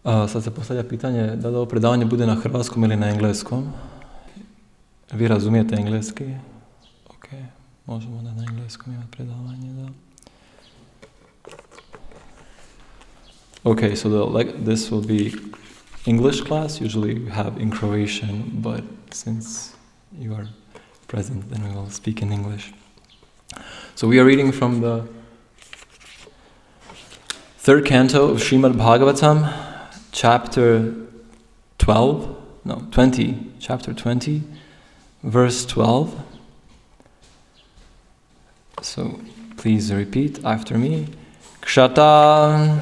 Sad se postavlja pitanje da li ovo predavanje bude na hrvatskom ili na engleskom. Vi razumijete engleski? Ok, možemo da na engleskom imati predavanje, da. Okay, so this will be English class. Usually we have in Croatian, but since you are present, then we will speak in English. So we are reading from the third canto of Srimad Bhagavatam, chapter 20, verse 12. So please repeat after me. Kshata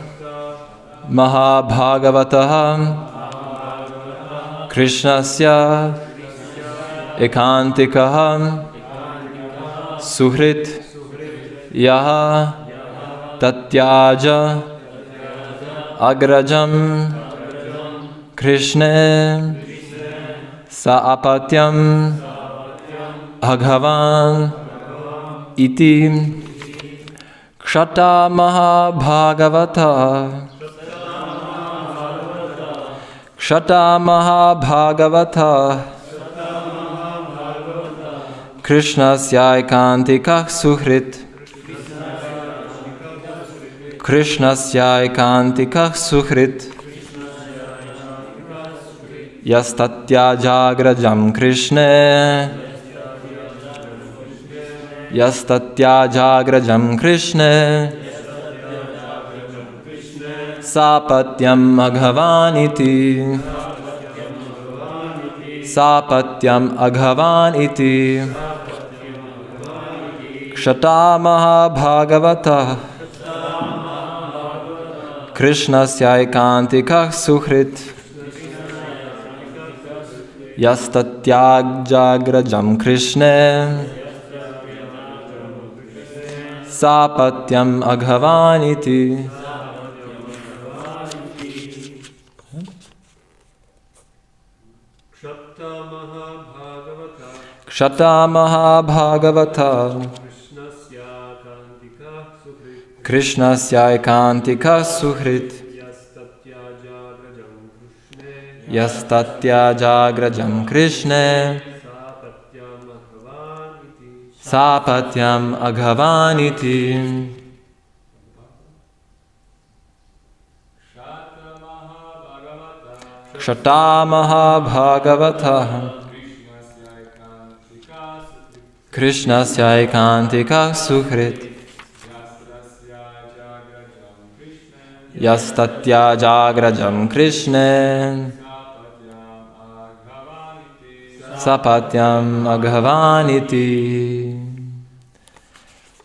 Mahabhagavataha Krishnasya Ekantikaha Suhrit Yaha Tatyaja Agrajam Krishne Saapatyam Aghavan Iti Kshata Mahabhagavata Kshata Mahabhagavata Krishnasya Ekantikah Suhrit Krishnasya Ekantikah Suhrit Yastatya Jagrajam Krishne Yastatya Jagrajam Krishne Sapatyam Aghavaniti Sapatyam Aghavaniti Kshata Mahabhagavata Krishnasya Ekantikah Suhrit Yastatya Jagrajam Krishne Sapatyam Aghavaniti Kshata Mahabhagavata Krishnasya Ekantikah Suhrit Yastatya Jagrajam Krishne Sapatyam Aghavaniti Kshata Mahabhagavata Krishnasya Ekantikah Suhrit Yastatya Jagrajam Krishne Sapatyam Aghavaniti.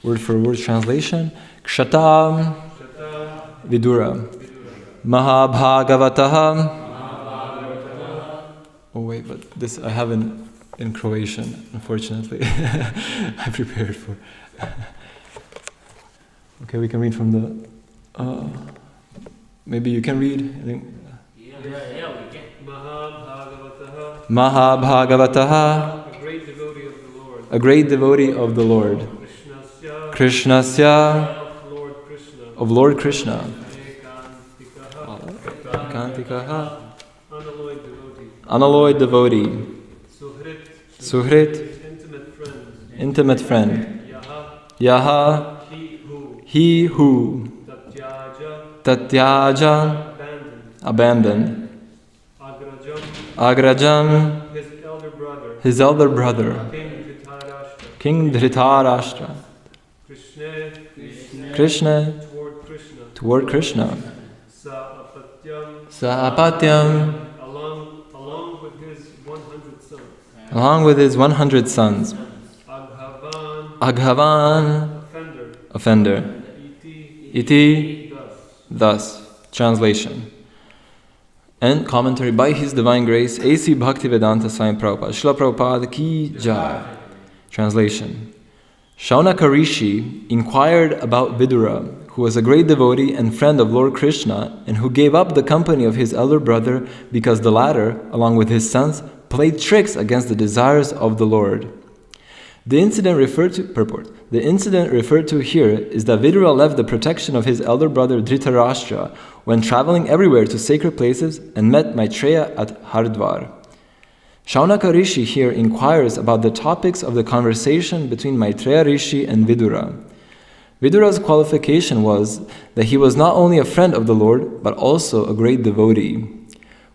Word for word translation. Kshata Vidura Mahabhagavataha. Oh wait, but this I haven't in Croatian, unfortunately. I prepared for. Okay, we can read from the. Maybe you can read. Yeah, we can. Mahabhagavataha. A great devotee of the Lord. Krishnasya. Of Lord Krishna. Ekantikaha. Unalloyed devotee. Suhrit. Intimate friend. Yaha. He who. Tatyaja. Abandoned. Agrajam. His elder brother. King Dhritarashtra. Krishna. Toward Krishna. Saapatyam. Along with his 100 sons. Aghavan. Offender. Iti. Thus. Translation. And commentary by His Divine Grace, A.C. Bhaktivedanta Swami Prabhupada. Srila Prabhupada Ki Jai. Translation. Shaunaka Rishi inquired about Vidura, who was a great devotee and friend of Lord Krishna, and who gave up the company of his elder brother because the latter, along with his sons, played tricks against the desires of the Lord. The incident referred to here is that Vidura left the protection of his elder brother Dhritarashtra when traveling everywhere to sacred places and met Maitreya at Hardwar. Shaunaka Rishi here inquires about the topics of the conversation between Maitreya Rishi and Vidura. Vidura's qualification was that he was not only a friend of the Lord, but also a great devotee.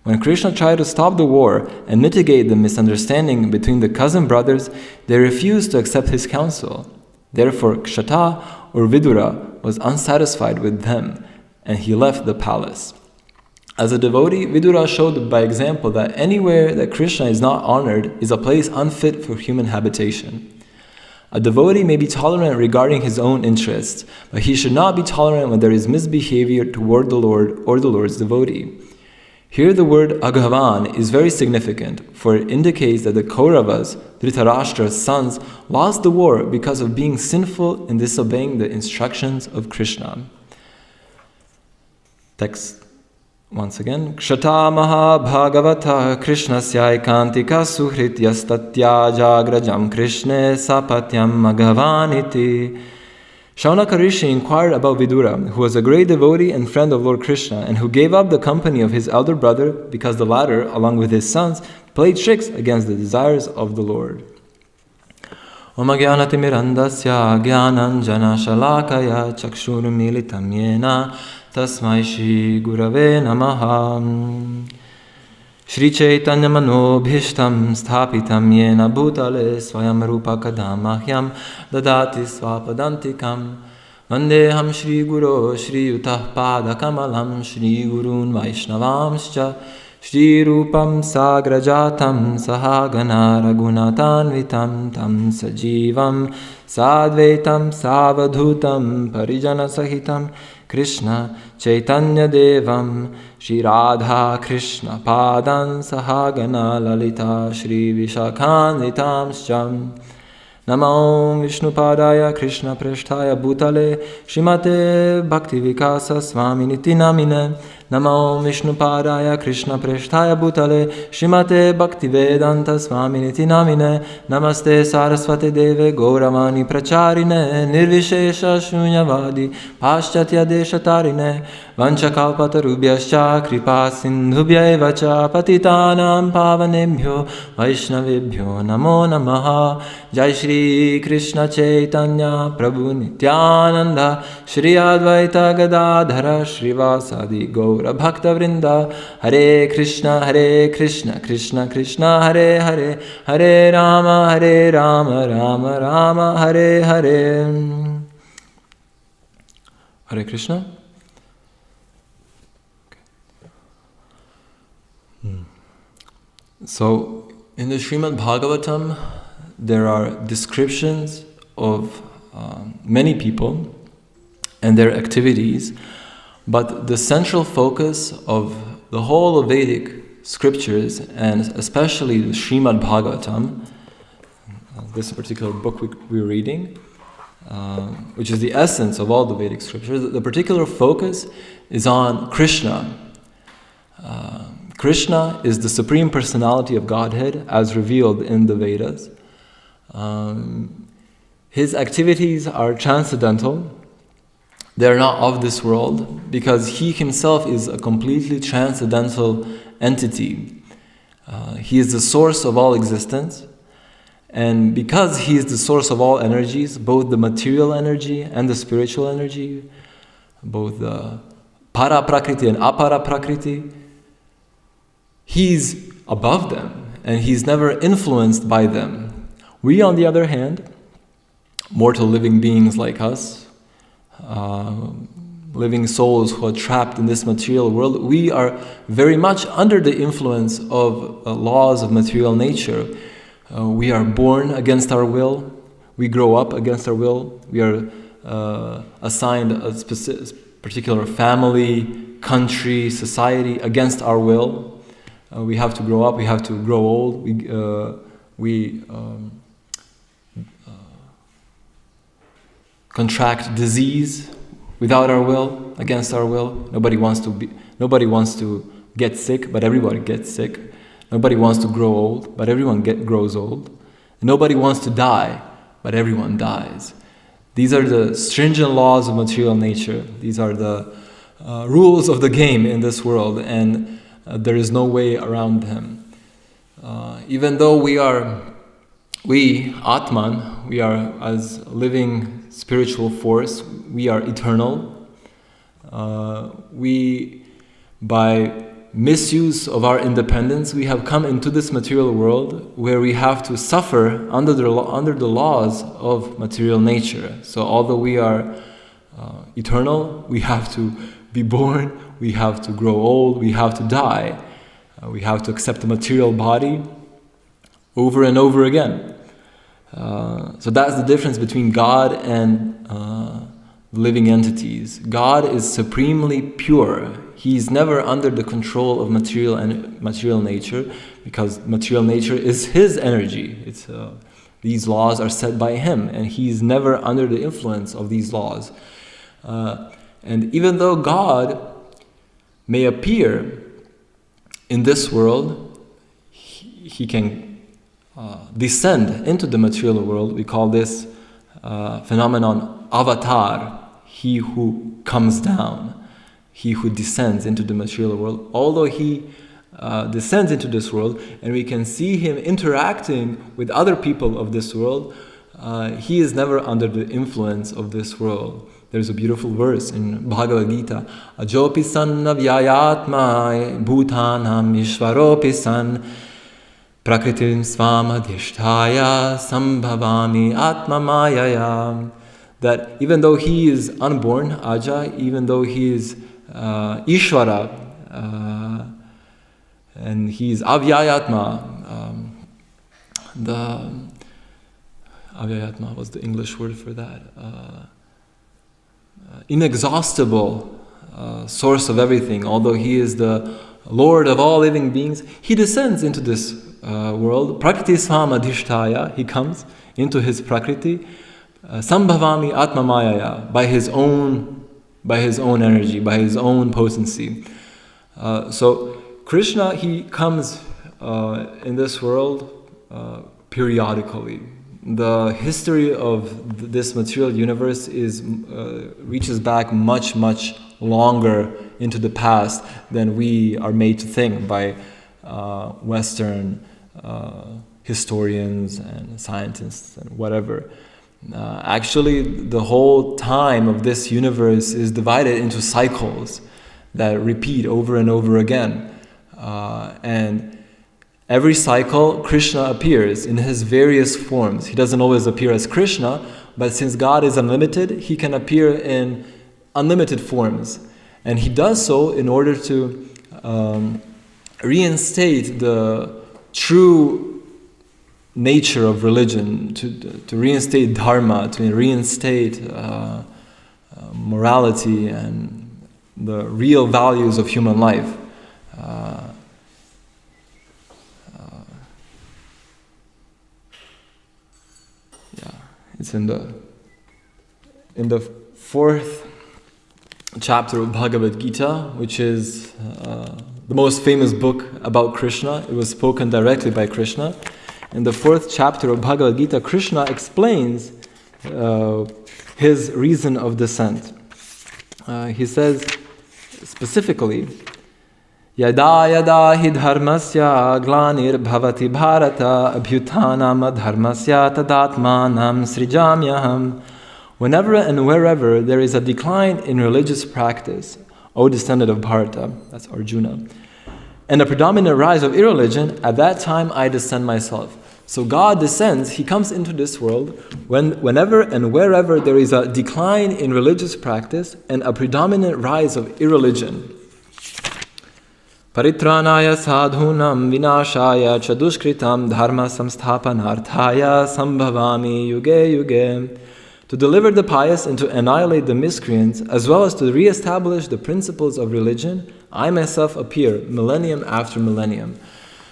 When Krishna tried to stop the war and mitigate the misunderstanding between the cousin brothers, they refused to accept his counsel. Therefore, Kshata or Vidura was unsatisfied with them, and he left the palace. As a devotee, Vidura showed by example that anywhere that Krishna is not honored is a place unfit for human habitation. A devotee may be tolerant regarding his own interests, but he should not be tolerant when there is misbehavior toward the Lord or the Lord's devotee. Here the word Aghavan is very significant, for it indicates that the Kauravas, Dhritarashtra's sons, lost the war because of being sinful in disobeying the instructions of Krishna. Text once again. Kshata maha bhagavata krishnasya ekantika suhrityastatya jagrajam krishne sapatyam aghavaniti. Shaunaka Rishi inquired about Vidura, who was a great devotee and friend of Lord Krishna, and who gave up the company of his elder brother because the latter, along with his sons, played tricks against the desires of the Lord. Om Agyanatimirandasya Gyananjana Shalakaya Chakshurmilitam Yena Tasmai Shri Gurave Namaha. Shri Chaitanya Manobhishtam Sthapitam Yena Bhutale Swayam Rupa Kadamahyam Dadati Swapadantikam Vandeham Shri Guru Shri Utah Pada Kamalam Shri Gurun Vaishnavamscha Shri Rupam Sagrajatam Sahagana Ragunatanvitam Tam Sajivam Sadvaitam Savadhutam Parijana Sahitam Krishna Chaitanya Devam Shri Radha Krishna Padan Sahagana Lalita Shri Vishakanitamsham Namo Vishnu Padaya Krishna Preshtaya Bhutale Shrimate Bhaktivikasa Swaminiti Namine Namo Vishnu Padaya Krishna Preshtaya Bhutale Shrimate Bhaktivedanta Swaminiti Namine Namaste Saraswate Deve Gauravani Pracharine Nirvishesha Shunyavadi Paschatya Deshatarine Vanchakalpatarubhyascha Kripa Sindhubhya Evacha Patitanam Pavanebhyo Vaishnavebhyo Namo Namaha. Jai Shri Krishna Chaitanya Prabhu Nityananda Shri Advaita Gadadhara Shrivasadi Gaura Bhakta Vrinda. Hare Krishna Krishna Krishna Hare Hare Hare Rama Rama Rama Hare Hare. Hare Krishna. So, in the Srimad Bhagavatam, there are descriptions of many people and their activities, but the central focus of the whole of Vedic scriptures, and especially the Srimad Bhagavatam, this particular book we're reading, which is the essence of all the Vedic scriptures, the particular focus is on Krishna. Krishna is the Supreme Personality of Godhead as revealed in the Vedas. His activities are transcendental. They are not of this world because he himself is a completely transcendental entity. He is the source of all existence. And because he is the source of all energies, both the material energy and the spiritual energy, both the para prakriti and apara prakriti, he's above them and he's never influenced by them. We, on the other hand, mortal living beings like us, living souls who are trapped in this material world, we are very much under the influence of laws of material nature. We are born against our will. We grow up against our will. We are assigned a particular family, country, society against our will. We have to grow up. We have to grow old. We contract disease without our will, against our will. Nobody wants to get sick, but everybody gets sick. Nobody wants to grow old, but everyone grows old. Nobody wants to die, but everyone dies. These are the stringent laws of material nature. These are the rules of the game in this world, and there is no way around them. Even though we, Atman, we are as living spiritual force, we are eternal. By misuse of our independence, we have come into this material world where we have to suffer under the laws of material nature. So although we are eternal, we have to be born, we have to grow old, we have to die. We have to accept the material body over and over again. So that's the difference between God and living entities. God is supremely pure. He's never under the control of material nature, because material nature is his energy. These laws are set by him, and he's never under the influence of these laws. And even though God may appear in this world, he can descend into the material world. We call this phenomenon avatar, he who comes down, he who descends into the material world. Although he descends into this world, and we can see him interacting with other people of this world, he is never under the influence of this world. There's a beautiful verse in Bhagavad Gita, Ajopi san navyayatma bhutanam ishvaropi san prakritim svam adhishtaya sambhavami atma mayaya. That even though he is unborn, Aja, even though he is Ishvara, and he is Avyayatma, Avyayatma was the English word for that, inexhaustible source of everything. Although he is the Lord of all living beings, he descends into this world. Prakriti Swam Adhishtaya, he comes into his Prakriti. Sambhavami Atma Mayaya, by his own energy, by his own potency. So Krishna, he comes in this world periodically. The history of this material universe reaches back much longer into the past than we are made to think by Western historians and scientists and whatever. Actually, the whole time of this universe is divided into cycles that repeat over and over again. And every cycle, Krishna appears in his various forms. He doesn't always appear as Krishna, but since God is unlimited, he can appear in unlimited forms. And he does so in order to reinstate the true nature of religion, to reinstate dharma, to reinstate morality and the real values of human life. It's in the fourth chapter of Bhagavad Gita, which is the most famous book about Krishna. It was spoken directly by Krishna. In the fourth chapter of Bhagavad Gita, Krishna explains his reason of descent. He says specifically, Yada yada hi dharmasya glanir bhavati bharata abhyutanam dharmasya tadatmanam srijamyaham. Whenever and wherever there is a decline in religious practice, O descendant of Bharata, that's Arjuna, and a predominant rise of irreligion, at that time I descend myself. So God descends, he comes into this world whenever and wherever there is a decline in religious practice and a predominant rise of irreligion. Paritranaya sadhunam vinashaya chadushkritam dharma samsthapanarthaya sambhavami yuge yuge. To deliver the pious and to annihilate the miscreants, as well as to re-establish the principles of religion, I myself appear millennium after millennium.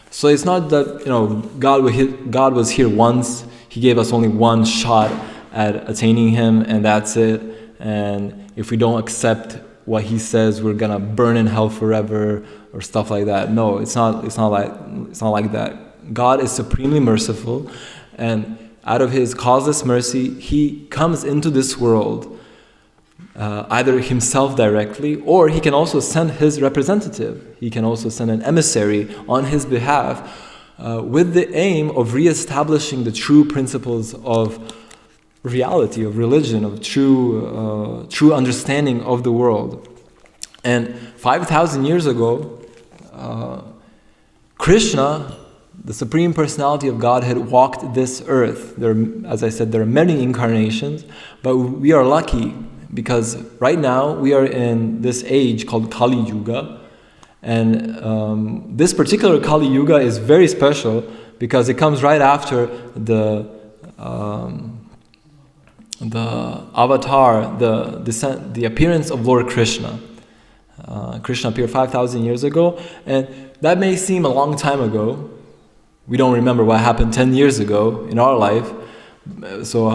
So it's not that God was here once, he gave us only one shot at attaining him, and that's it. And if we don't accept what he says, we're gonna burn in hell forever or stuff like that. No, it's not like that. God is supremely merciful, and out of His causeless mercy, He comes into this world, either Himself directly, or He can also send His representative. He can also send an emissary on His behalf, with the aim of re-establishing the true principles of reality, of religion, of true understanding of the world. And 5,000 years ago, Krishna, the Supreme Personality of Godhead, walked this earth. As I said, there are many incarnations, but we are lucky because right now we are in this age called Kali Yuga. And this particular Kali Yuga is very special because it comes right after the avatar, the appearance of Lord Krishna. Krishna appeared 5,000 years ago, and that may seem a long time ago. We don't remember what happened 10 years ago in our life, so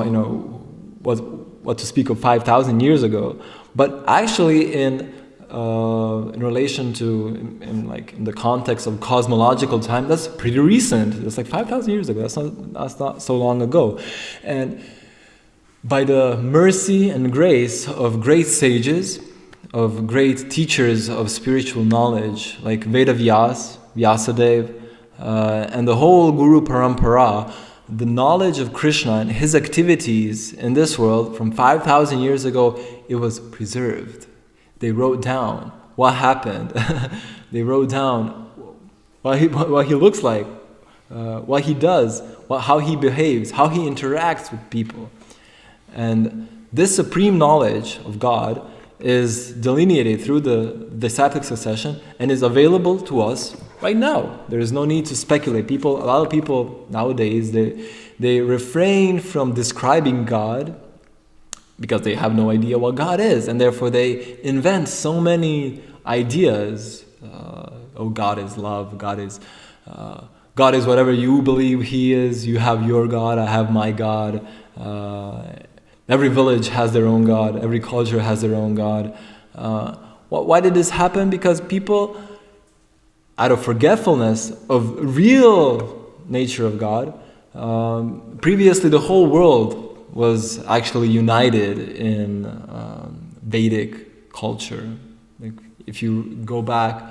what to speak of 5,000 years ago. But actually, in relation to in the context of cosmological time, that's pretty recent. It's like 5,000 years ago. That's not so long ago, and by the mercy and grace of great sages, of great teachers of spiritual knowledge, like Vyasadeva, and the whole Guru Parampara, the knowledge of Krishna and His activities in this world from 5,000 years ago, it was preserved. They wrote down what happened. They wrote down what he looks like, what he does, how he behaves, how he interacts with people. And this supreme knowledge of God is delineated through the disciplic succession and is available to us right now. There is no need to speculate. A lot of people nowadays, they refrain from describing God because they have no idea what God is, and therefore they invent so many ideas. God is love. God is whatever you believe He is. You have your God. I have my God. Every village has their own God. Every culture has their own God. Why did this happen? Because people, out of forgetfulness of real nature of God, previously the whole world was actually united in Vedic culture. Like if you go back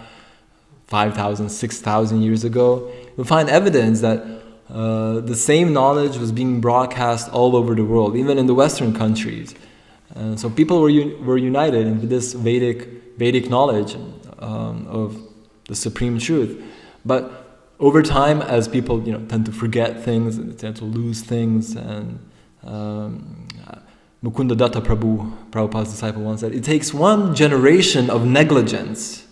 5,000, 6,000 years ago, you'll find evidence that the same knowledge was being broadcast all over the world, even in the Western countries. So people were united in this Vedic knowledge of the supreme truth. But over time, as people tend to forget things, they tend to lose things, and Mukunda Datta Prabhupada's disciple once said, it takes one generation of negligence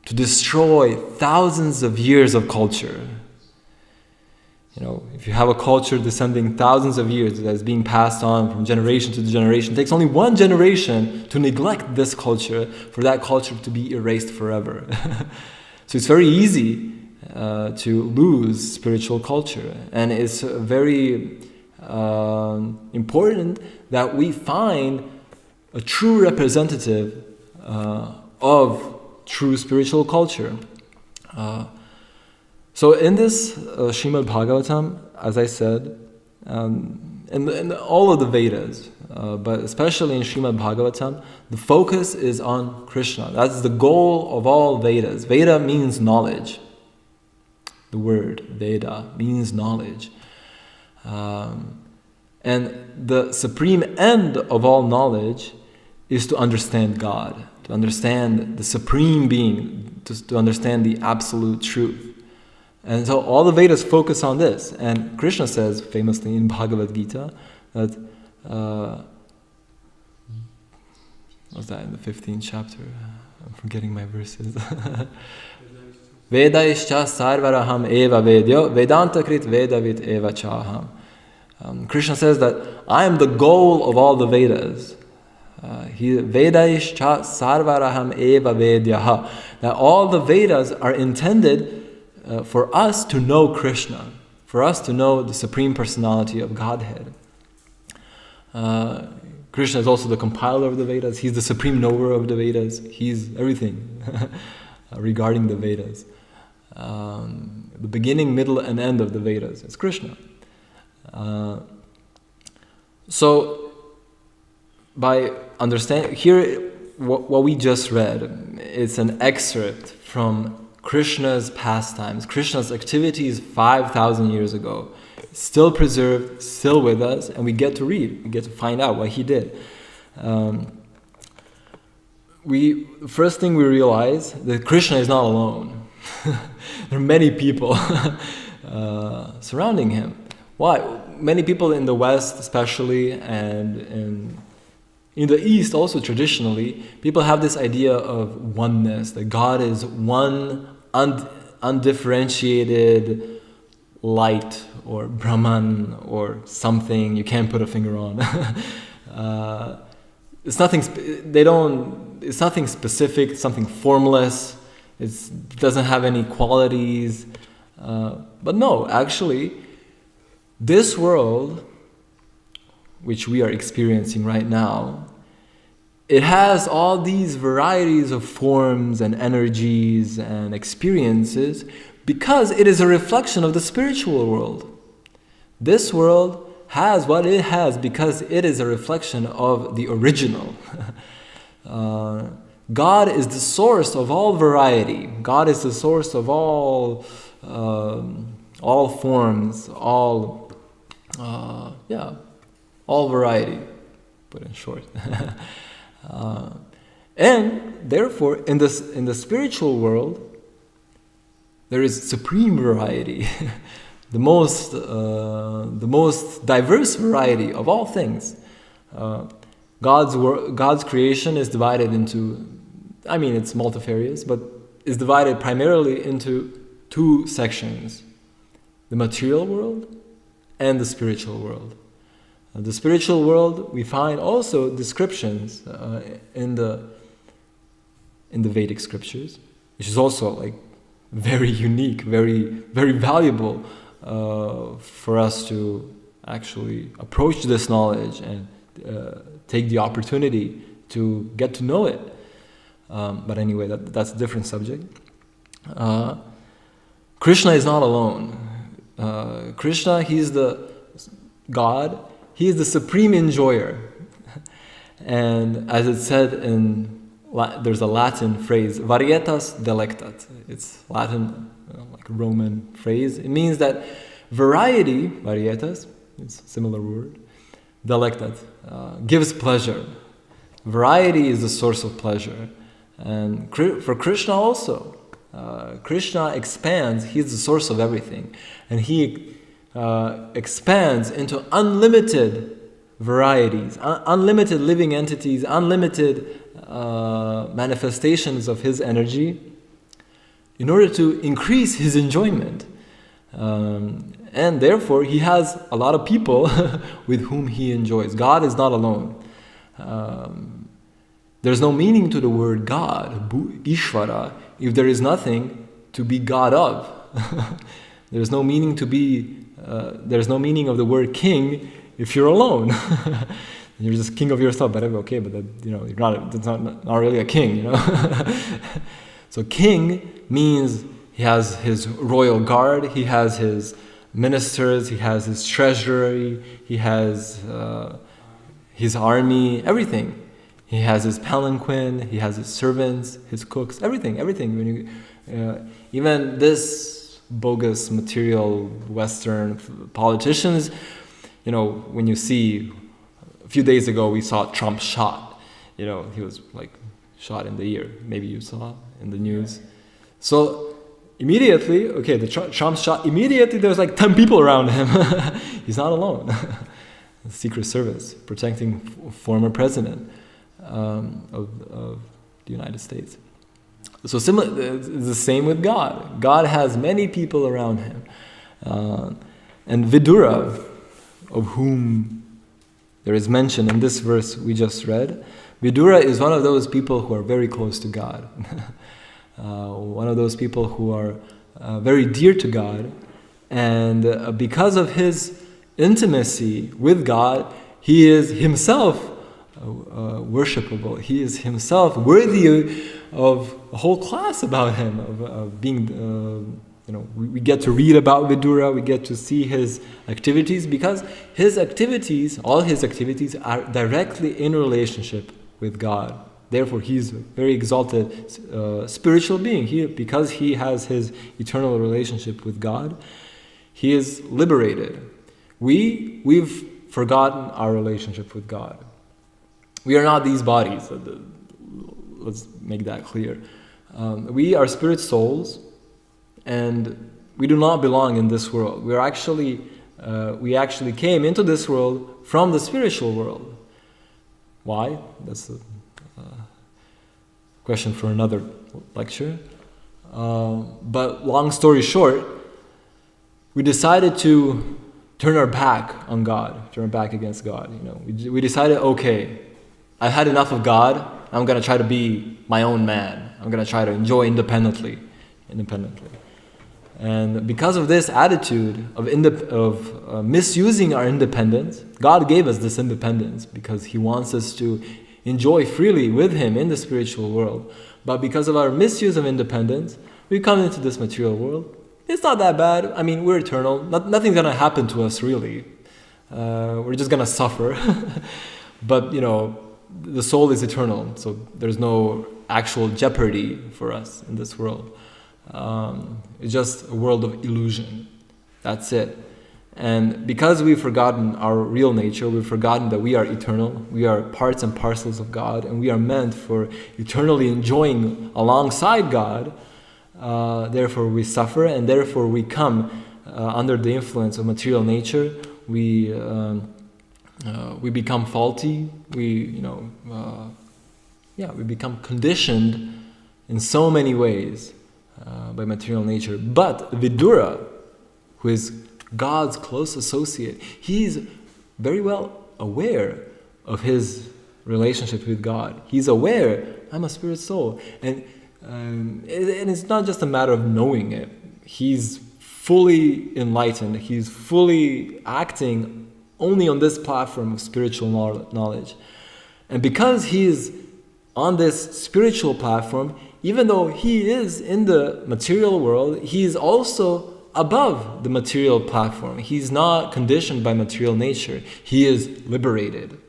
to destroy thousands of years of culture. If you have a culture descending thousands of years that's being passed on from generation to generation, it takes only one generation to neglect this culture for that culture to be erased forever. So it's very easy to lose spiritual culture, and it's very important that we find a true representative of true spiritual culture. So in this Srimad Bhagavatam, as I said, in all of the Vedas, but especially in Srimad Bhagavatam, the focus is on Krishna. That's the goal of all Vedas. Veda means knowledge. The word Veda means knowledge. And the supreme end of all knowledge is to understand God, to understand the supreme being, to understand the absolute truth. And so all the Vedas focus on this. And Krishna says famously in Bhagavad Gita that, what's that, in the 15th chapter? I'm forgetting my verses. Vedaischa sarvaraham eva vedyo, Vedanta krit vedavit eva chaham. Krishna says that I am the goal of all the Vedas. Vedaischa sarvaraham eva vedyaha. That all the Vedas are intended for us to know Krishna, for us to know the Supreme Personality of Godhead. Krishna is also the compiler of the Vedas. He's the supreme knower of the Vedas. He's everything regarding the Vedas. The beginning, middle, and end of the Vedas is Krishna. So, by understanding here, what we just read, it's an excerpt from Krishna's pastimes, Krishna's activities 5,000 years ago. Still preserved, still with us, and we get to read, we get to find out what he did. First thing we realize that Krishna is not alone. There are many people surrounding him. Why? Many people in the West especially, and in the East also traditionally, people have this idea of oneness, that God is one undifferentiated light or Brahman or something you can't put a finger on. It's nothing specific, it's something formless, it doesn't have any qualities. But no, actually, this world, which we are experiencing right now, it has all these varieties of forms and energies and experiences because it is a reflection of the spiritual world. This world has what it has because it is a reflection of the original. God is the source of all variety. God is the source of all forms, all variety, put in short. And therefore, in the spiritual world, there is supreme variety, the most diverse variety of all things. God's creation is divided into, it's multifarious, but is divided primarily into two sections: the material world and the spiritual world. The spiritual world, we find also descriptions in the Vedic scriptures, which is also like very unique, very, very valuable for us to actually approach this knowledge and take the opportunity to get to know it. But anyway, that's a different subject. Krishna is not alone. Krishna, he's the God. He is the supreme enjoyer. And as it said there's a Latin phrase, varietas delectat. It's Latin, like a Roman phrase. It means that variety, varietas, it's a similar word, delectat, gives pleasure. Variety is the source of pleasure. And for Krishna also, Krishna expands, he's the source of everything. And he expands into unlimited varieties, unlimited living entities, unlimited manifestations of his energy in order to increase his enjoyment. And therefore, he has a lot of people with whom he enjoys. God is not alone. There's no meaning to the word God, Ishvara, if there is nothing to be God of. There's no meaning there's no meaning of the word king if you're alone. You're just king of yourself, but okay, but you're not really a king, So king means he has his royal guard, he has his ministers, he has his treasury, he has his army, everything. He has his palanquin, he has his servants, his cooks, everything. When even this bogus material Western politicians, when you see, a few days ago we saw Trump shot. He was like shot in the ear. Maybe you saw in the news. So immediately, the Trump shot. Immediately there's like 10 people around him. He's not alone. The Secret Service protecting former president of the United States. So similar, it's the same with God. God has many people around him. And Vidura, of whom there is mention in this verse we just read, Vidura is one of those people who are very close to God. One of those people who are very dear to God. And because of his intimacy with God, he is himself worshipable. He is himself worthy of a whole class about him, of being we get to read about Vidura, we get to see his activities, because all his activities are directly in relationship with God. Therefore, he's a very exalted spiritual being. Because he has his eternal relationship with God, he is liberated. We've forgotten our relationship with God. We are not these bodies. Let's make that clear. We are spirit souls, and we do not belong in this world. We actually came into this world from the spiritual world. Why? That's a question for another lecture. But long story short, we decided to turn our back on God, turn our back against God. We decided, okay, I've had enough of God. I'm going to try to be my own man. I'm going to try to enjoy independently. And because of this attitude of misusing our independence, God gave us this independence because He wants us to enjoy freely with Him in the spiritual world. But because of our misuse of independence, we come into this material world. It's not that bad. I mean, we're eternal. Nothing's going to happen to us, really. We're just going to suffer. But, the soul is eternal, so there's no actual jeopardy for us in this world. It's just a world of illusion. That's it. And because we've forgotten our real nature, we've forgotten that we are eternal, we are parts and parcels of God, and we are meant for eternally enjoying alongside God, therefore we suffer, and therefore we come under the influence of material nature. We become faulty. We become conditioned in so many ways by material nature. But Vidura, who is God's close associate, he's very well aware of his relationship with God. He's aware, I'm a spirit soul. And it's not just a matter of knowing it. He's fully enlightened. He's fully acting only on this platform of spiritual knowledge. And because he is on this spiritual platform, even though he is in the material world, he is also above the material platform. He's not conditioned by material nature. He is liberated.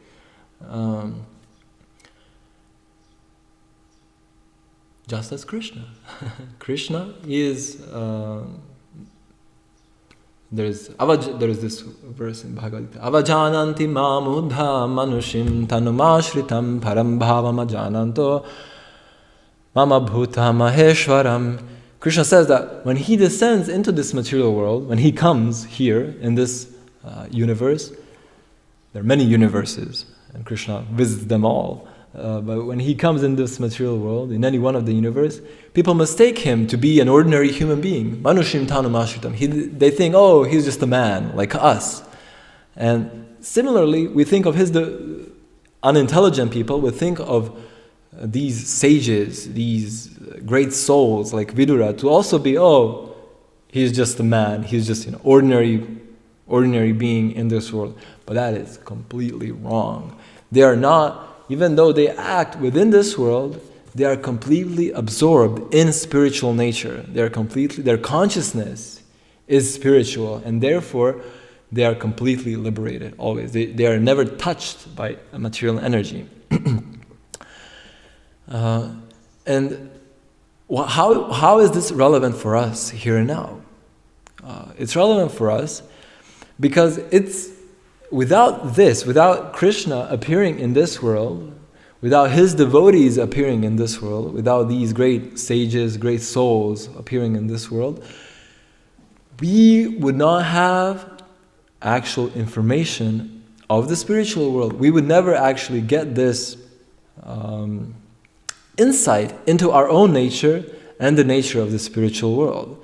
Just as Krishna. Krishna is... There is this verse in Bhagavatam. Avajananti mamudha manushim tanumashritam param bhavam ajananto mama bhuta maheshwaram. Krishna says that when he descends into this material world, when he comes here in this universe, there are many universes, and Krishna visits them all. But when he comes in this material world, in any one of the universe, people mistake him to be an ordinary human being. Manushim tanumashritam. They think, oh, he's just a man like us. And similarly, we think of the unintelligent people, we think of these sages, these great souls like Vidura, to also be, oh, he's just a man, he's just an ordinary being in this world. But that is completely wrong. They are not. Even though they act within this world, they are completely absorbed in spiritual nature. Their consciousness is spiritual, and therefore they are completely liberated always. They are never touched by material energy. And how is this relevant for us here and now? It's relevant for us because without Krishna appearing in this world, without his devotees appearing in this world, without these great sages, great souls appearing in this world, we would not have actual information of the spiritual world. We would never actually get this insight into our own nature and the nature of the spiritual world.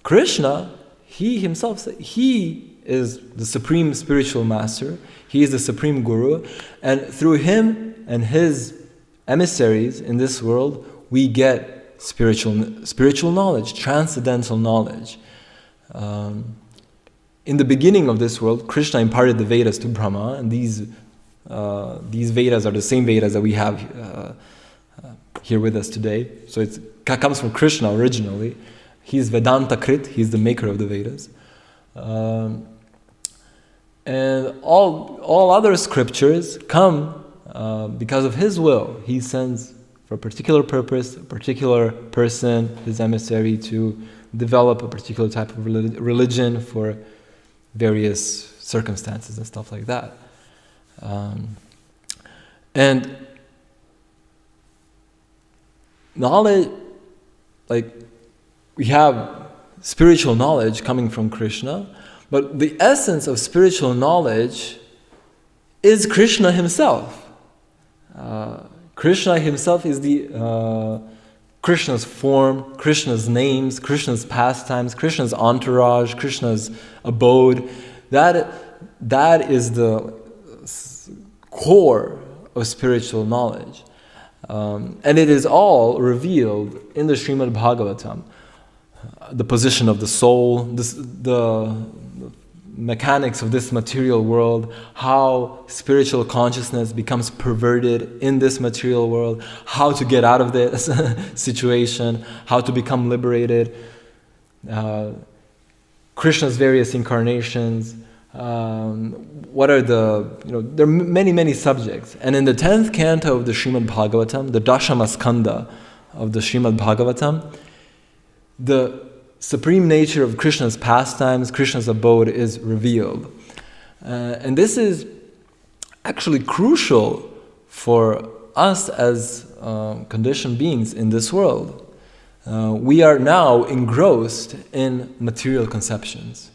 Krishna, he himself said, he is the supreme spiritual master. He is the supreme guru, and through him and his emissaries in this world, we get spiritual knowledge, transcendental knowledge. In the beginning of this world, Krishna imparted the Vedas to Brahma, and these Vedas are the same Vedas that we have here with us today. So it comes from Krishna originally. He's Vedanta Krit, he's the maker of the Vedas. And all other scriptures come because of his will. He sends for a particular purpose, a particular person, his emissary, to develop a particular type of religion for various circumstances and stuff like that. And knowledge, like we have spiritual knowledge coming from Krishna, but the essence of spiritual knowledge is Krishna himself. Krishna himself is the Krishna's form, Krishna's names, Krishna's pastimes, Krishna's entourage, Krishna's abode. That is the core of spiritual knowledge. And it is all revealed in the Srimad Bhagavatam. The position of the soul, the mechanics of this material world, how spiritual consciousness becomes perverted in this material world, how to get out of this situation, how to become liberated, Krishna's various incarnations, what are there are many subjects. And in the 10th canto of the Srimad Bhagavatam, the Dashama Skanda of the Srimad Bhagavatam, the supreme nature of Krishna's pastimes, Krishna's abode is revealed. And this is actually crucial for us as conditioned beings in this world. We are now engrossed in material conceptions.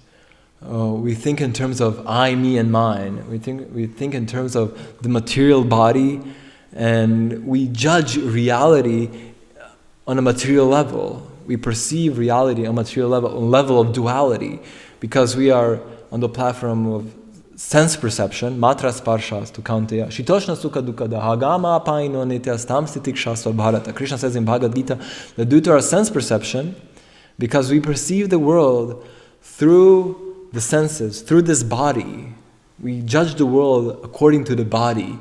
We think in terms of I, me, and mine. We think in terms of the material body, and we judge reality on a material level. We perceive reality on a material level, a level of duality, because we are on the platform of sense perception, matra sparshas tu kaunteya, shitoshna sukha dukkha dahagama apaino nitya stam stitik shasva bharata. Krishna says in Bhagavad Gita that due to our sense perception, because we perceive the world through the senses, through this body, we judge the world according to the body.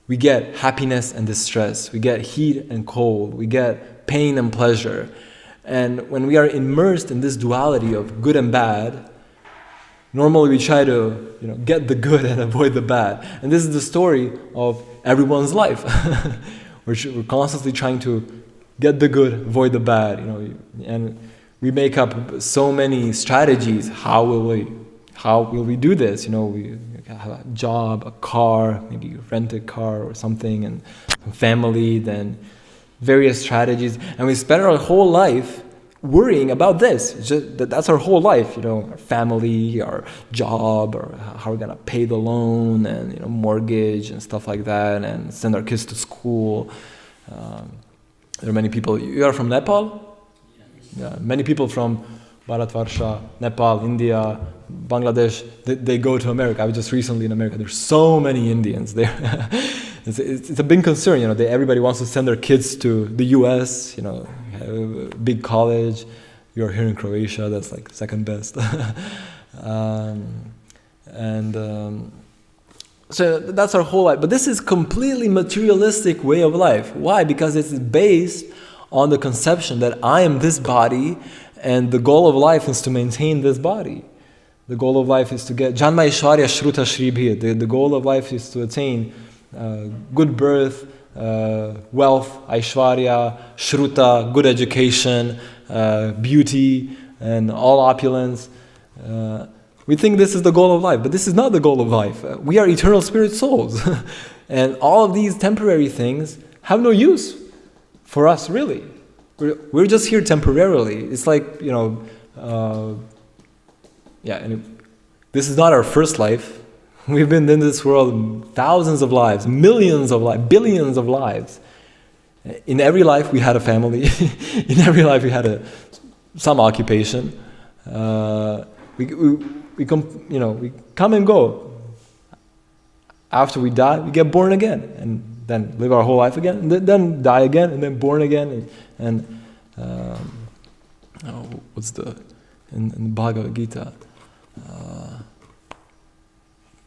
We get happiness and distress, we get heat and cold, we get pain and pleasure. And when we are immersed in this duality of good and bad, normally we try to get the good and avoid the bad. And this is the story of everyone's life. We're constantly trying to get the good, avoid the bad. And we make up so many strategies. How will we do this? We have a job, a car, maybe rent a car or something, and family, then various strategies, and we spend our whole life worrying about this. That's our whole life, our family, our job, or how we're gonna pay the loan, and mortgage and stuff like that, and send our kids to school. There are many people. You are from Nepal? Yeah, many people from Bharatvarsha, Nepal, India, Bangladesh, they go to America. I was just recently in America. There's so many Indians there. It's a big concern, everybody wants to send their kids to the US, have a big college. You're here in Croatia, that's like second best. So that's our whole life. But this is completely materialistic way of life. Why? Because it's based on the conception that I am this body, and the goal of life is to maintain this body. The goal of life is to get Janma Ishwarya Shruta Shribhi. The goal of life is to attain good birth, wealth, Aishwarya, Shruta, good education, beauty, and all opulence. We think this is the goal of life, but this is not the goal of life. We are eternal spirit souls. And all of these temporary things have no use for us, really. We're just here temporarily. It's like, this is not our first life. We've been in this world thousands of lives, millions of lives, billions of lives. In every life we had a family. In every life we had some occupation. We come and go. After we die, we get born again, and then live our whole life again, and then die again, and then born again. In Bhagavad Gita,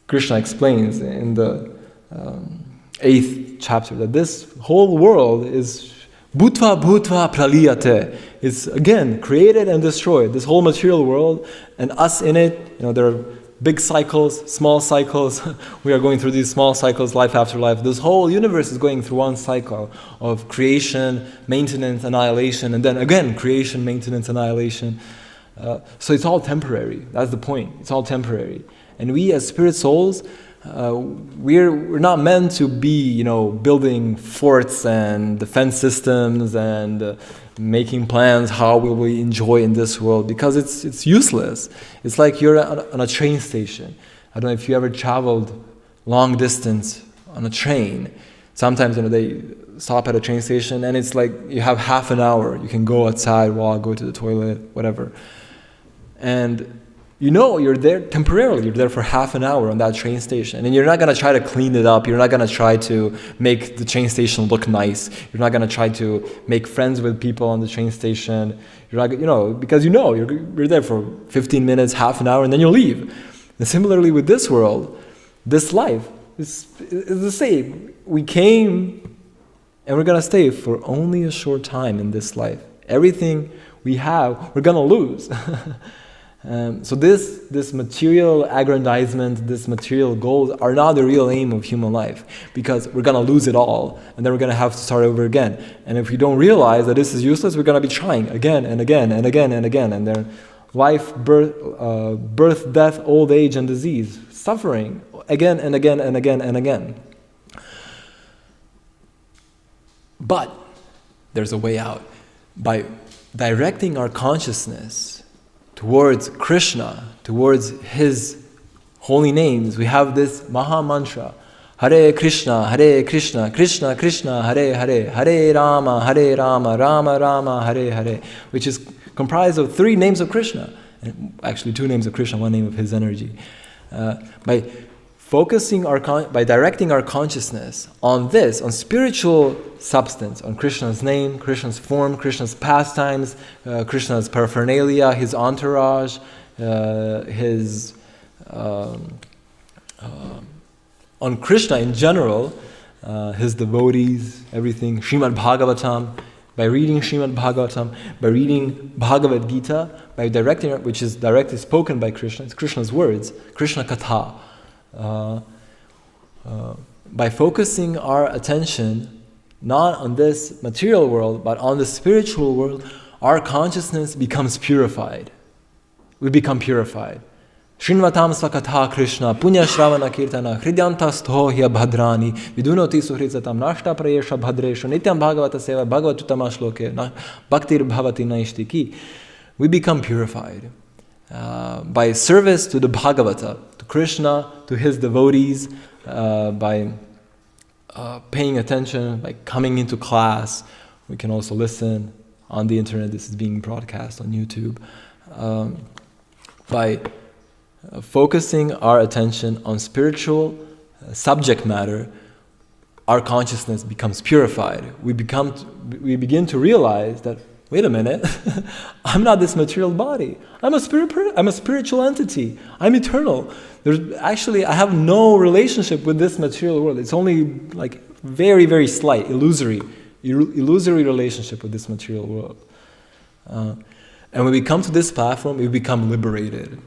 Krishna explains in the 8th chapter that this whole world is Bhutva bhutva praliyate. It's again created and destroyed. This whole material world and us in it. There are big cycles, small cycles. We are going through these small cycles, life after life. This whole universe is going through one cycle of creation, maintenance, annihilation, and then again creation, maintenance, annihilation. So it's all temporary. That's the point. It's all temporary. And we as spirit souls, we're not meant to be, building forts and defense systems and making plans how will we enjoy in this world, because it's useless. It's like you're on a train station. I don't know if you ever traveled long distance on a train. Sometimes they stop at a train station and it's like you have half an hour. You can go outside, walk, go to the toilet, whatever. And you're there temporarily. You're there for half an hour on that train station. And you're not going to try to clean it up. You're not going to try to make the train station look nice. You're not going to try to make friends with people on the train station. You're not, because you're there for 15 minutes, half an hour, and then you'll leave. And similarly with this world, this life is the same. We came and we're going to stay for only a short time in this life. Everything we have, we're going to lose. So this material aggrandizement, this material goals are not the real aim of human life, because we're going to lose it all and then we're going to have to start over again. And if we don't realize that this is useless, we're going to be trying again and again and again and again. And then life, birth, death, old age and disease, suffering again and again and again and again. But there's a way out. By directing our consciousness towards Krishna, towards His holy names, we have this Maha Mantra, Hare Krishna, Krishna Krishna, Hare Hare, Hare Rama, Rama Rama, Hare Hare, which is comprised of 3 names of Krishna, and actually 2 names of Krishna, 1 name of His energy. By directing our consciousness on this, on spiritual substance, on Krishna's name, Krishna's form, Krishna's pastimes, Krishna's paraphernalia, His entourage, on Krishna in general, His devotees, everything, Srimad Bhagavatam, by reading Srimad Bhagavatam, by reading Bhagavad Gita, by directing, which is directly spoken by Krishna, it's Krishna's words, Krishna Katha. By focusing our attention not on this material world but on the spiritual world, our consciousness becomes purified. We become purified. Shrinvatam svakatha Krishna punya shravana kirtana hridyantasto hya bhadrani vidunoti suhritsatam nashta prayesha bhadresha nityam bhagavata seva bhagavatutama shloke bhaktir bhavati naishtiki. We become purified by service to the Bhagavata, to Krishna, to His devotees, by paying attention, by coming into class. We can also listen on the internet. This is being broadcast on YouTube. By focusing our attention on spiritual subject matter, our consciousness becomes purified. We begin to realize that, wait a minute, I'm not this material body. I'm a spiritual entity. I'm eternal. I have no relationship with this material world. It's only like very, very slight, illusory relationship with this material world. And when we come to this platform, we become liberated.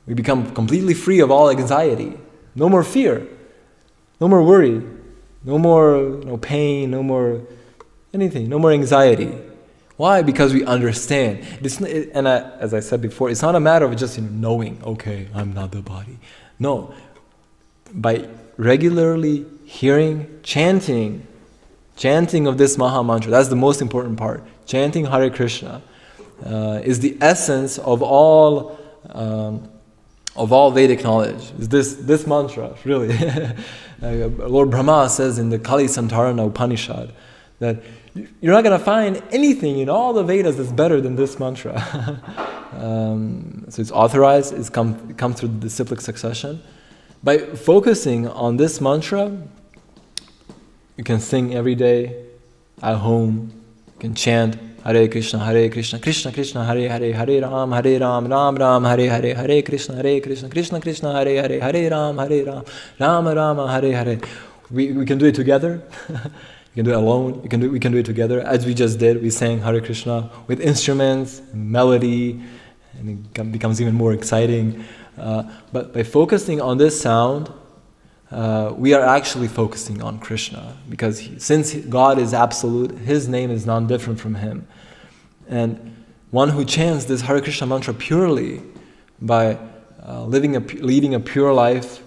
We become completely free of all anxiety. No more fear. No more worry. No more pain. No more anything. No more anxiety. Why? Because we understand. As I said before, it's not a matter of just knowing, okay, I'm not the body. No. By regularly hearing, chanting of this Maha Mantra, that's the most important part. Chanting Hare Krishna is the essence of all Vedic knowledge. Is this mantra, really. Lord Brahma says in the Kali Santarana Upanishad that you're not going to find anything in all the Vedas that's better than this mantra. So it's authorized, it comes through the disciplic succession. By focusing on this mantra, you can sing every day, at home, you can chant Hare Krishna, Krishna Krishna, Hare Hare, Hare Ram, Ram Ram, Hare Hare, Hare Krishna, Krishna Krishna, Hare Hare, Hare Ram, Rama Hare Hare. We can do it together. You can do it alone. We can do it together, as we just did. We sang Hare Krishna with instruments, melody, and it becomes even more exciting. But by focusing on this sound, we are actually focusing on Krishna, because since God is absolute, His name is non-different from Him. And one who chants this Hare Krishna mantra purely by leading a pure life,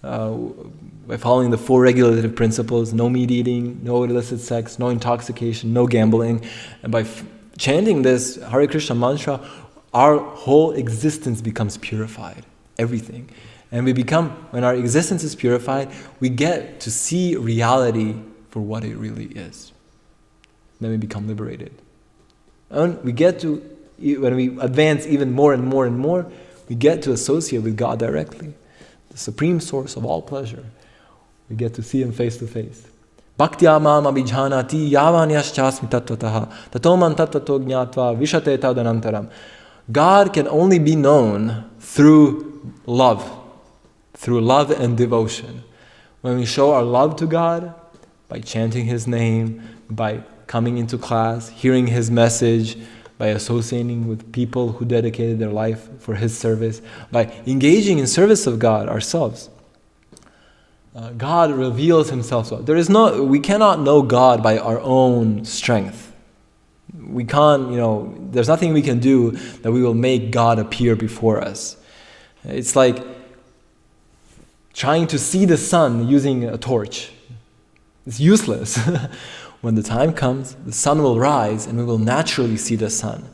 by following the 4 regulative principles: no meat eating, no illicit sex, no intoxication, no gambling, and by chanting this Hare Krishna mantra, our whole existence becomes purified, everything. And when our existence is purified, we get to see reality for what it really is. Then we become liberated. And we get to, when we advance even more and more and more, we get to associate with God directly, the supreme source of all pleasure. We get to see Him face to face. Bhaktya mam abhijanati yavanyaschasmi tattvataha tatoman tattvato jnatva vishate tadanantaram. God can only be known through love and devotion. When we show our love to God, by chanting His name, by coming into class, hearing His message, by associating with people who dedicated their life for His service, by engaging in service of God ourselves, God reveals Himself to us. We cannot know God by our own strength. We can't, there's nothing we can do that we will make God appear before us. It's like trying to see the sun using a torch. It's useless. When the time comes, the sun will rise and we will naturally see the sun.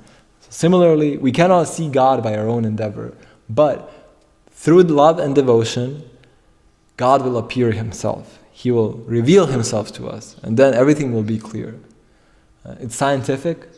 So similarly, we cannot see God by our own endeavor, but through love and devotion, God will appear Himself. He will reveal Himself to us, and then everything will be clear. It's scientific.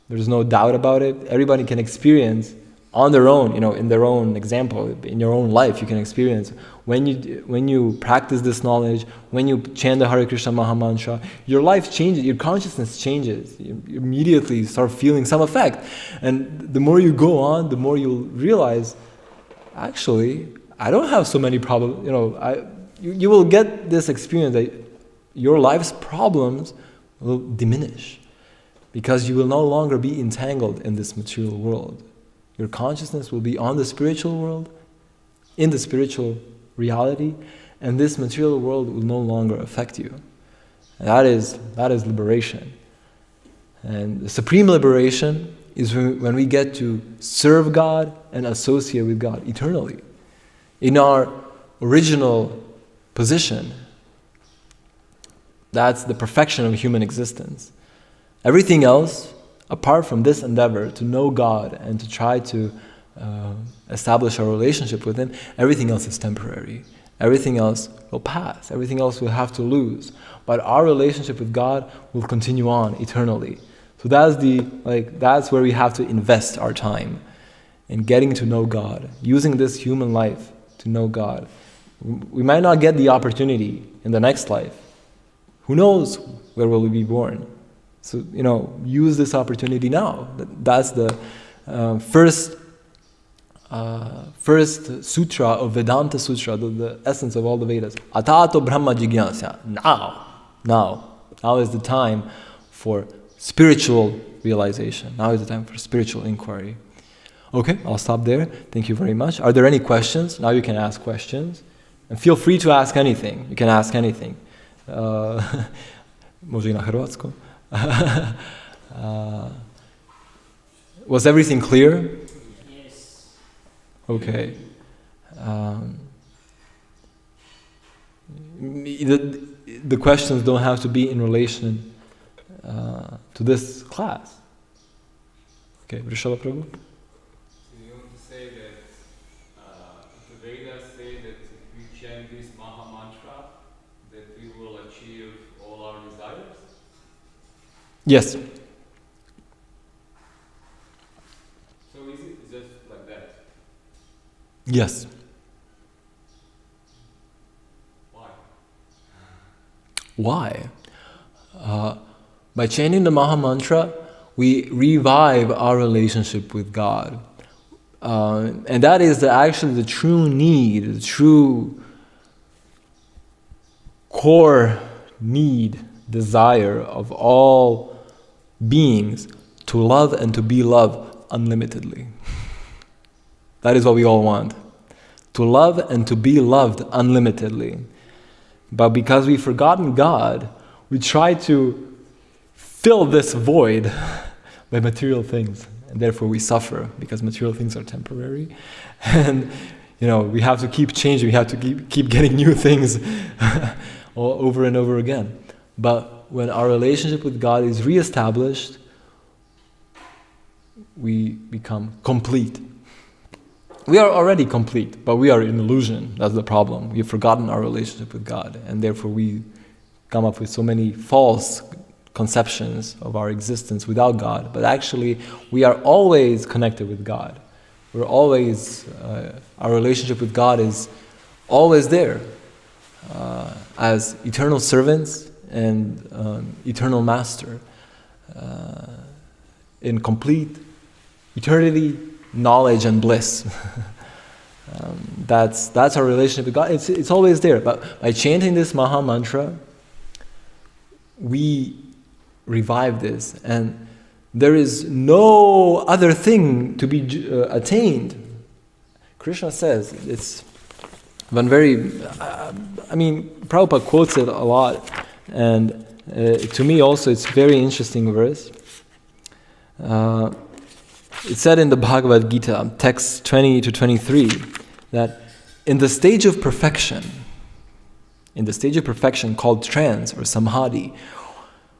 There's no doubt about it. Everybody can experience on their own, in their own example, in your own life, you can experience when you practice this knowledge, when you chant the Hare Krishna Maha Mantra, your life changes, your consciousness changes. You immediately start feeling some effect. And the more you go on, the more you'll realize, actually, I don't have so many problems. You will get this experience that your life's problems will diminish, because you will no longer be entangled in this material world. Your consciousness will be on the spiritual world, in the spiritual reality, and this material world will no longer affect you. And that is liberation. And the supreme liberation is when we get to serve God and associate with God eternally, in our original position. That's the perfection of human existence. Everything else, apart from this endeavor to know God and to try to establish our relationship with Him, everything else is temporary. Everything else will pass. Everything else we'll have to lose. But our relationship with God will continue on eternally. So that's where we have to invest our time, in getting to know God, using this human life to know God. We might not get the opportunity in the next life. Who knows where will we be born? So, use this opportunity now. That's the first sutra of Vedanta Sutra, the essence of all the Vedas. Atato Brahma Jigyasya. Now is the time for spiritual realization. Now is the time for spiritual inquiry. Okay, I'll stop there. Thank you very much. Are there any questions? Now you can ask questions. And feel free to ask anything. You can ask anything. Može i na hrvatskom. Was everything clear? Yes. Okay. The questions don't have to be in relation to this class. Okay, Vrishabha Prabhu? So you want to say that the Vedas say that if we chant this Maha Mantra, that we will achieve all our desires? Yes. So is it just like that? Yes. Why? By chanting the Maha Mantra, we revive our relationship with God. And that is actually the true need, the true core need, desire of all beings to love and to be loved unlimitedly. That is what we all want. To love and to be loved unlimitedly. But because we've forgotten God, we try to fill this void by material things. And therefore we suffer because material things are temporary. And we have to keep changing, we have to keep getting new things all over and over again. But when our relationship with God is reestablished, we become complete. We are already complete, but we are in illusion. That's the problem. We've forgotten our relationship with God, and therefore we come up with so many false conceptions of our existence without God. But actually, we are always connected with God. We're always, our relationship with God is always there as eternal servants and eternal master in complete eternity, knowledge and bliss. That's our relationship with God. It's always there. But by chanting this Maha Mantra, we revive this, and there is no other thing to be attained. Krishna says, it's one very, Prabhupada quotes it a lot, and to me also it's a very interesting verse. It's said in the Bhagavad Gita, text 20 to 23, that in the stage of perfection called trance or samadhi,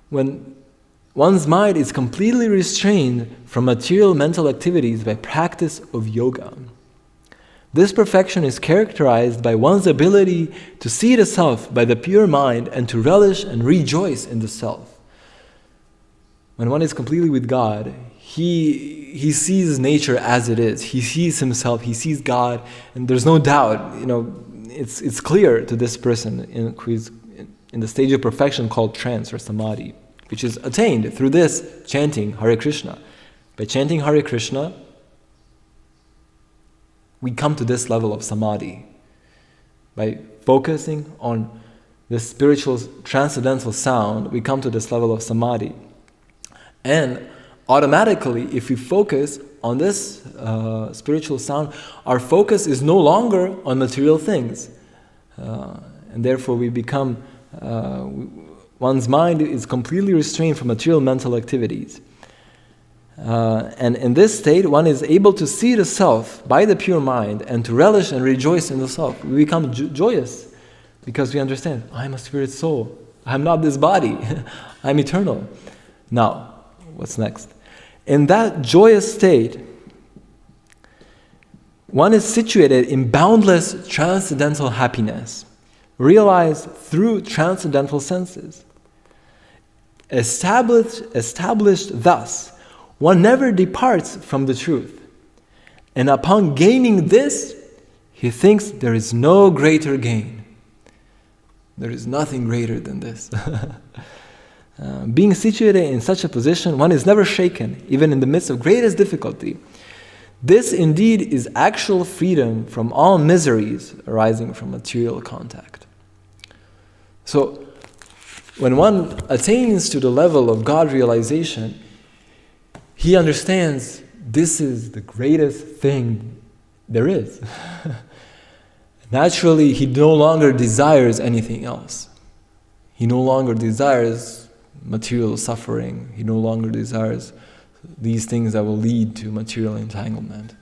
when one's mind is completely restrained from material mental activities by practice of yoga, this perfection is characterized by one's ability to see the self by the pure mind and to relish and rejoice in the self. When one is completely with God, he sees nature as it is. He sees himself, he sees God, and there's no doubt, it's clear to this person who is in the stage of perfection called trance or samadhi, which is attained through this chanting Hare Krishna. By chanting Hare Krishna, we come to this level of samadhi. By focusing on this spiritual transcendental sound, we come to this level of samadhi. And automatically, if we focus on this spiritual sound, our focus is no longer on material things. And therefore we become, one's mind is completely restrained from material mental activities. And in this state, one is able to see the self by the pure mind and to relish and rejoice in the self. We become joyous because we understand, I am a spirit soul. I am not this body. I am eternal. Now, what's next? In that joyous state, one is situated in boundless transcendental happiness, realized through transcendental senses. Established thus, one never departs from the truth. And upon gaining this, he thinks there is no greater gain. There is nothing greater than this. Being situated in such a position, one is never shaken, even in the midst of greatest difficulty. This indeed is actual freedom from all miseries arising from material contact. So, when one attains to the level of God realization, he understands this is the greatest thing there is. Naturally, he no longer desires anything else. He no longer desires material suffering. He no longer desires these things that will lead to material entanglement.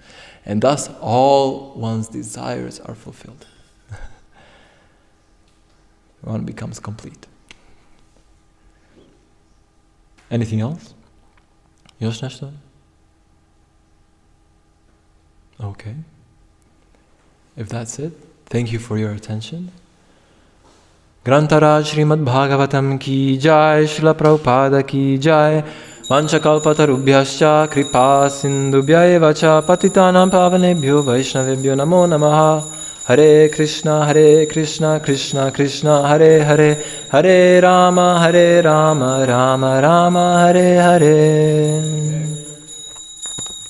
And thus, all one's desires are fulfilled. One becomes complete. Anything else? Yoshnesh? Okay. If that's it, thank you for your attention. Grantaraj Srimad Bhagavatam ki jai, Srila Prabhupada ki jai, Vanchakalpatarubhyascha kripa sindubhya eva cha patitanam pavanebhyo vaishnavebhyo namo namaha. Hare Krishna, Krishna Krishna, Hare Hare, Hare Rama, Rama Rama, Hare Hare.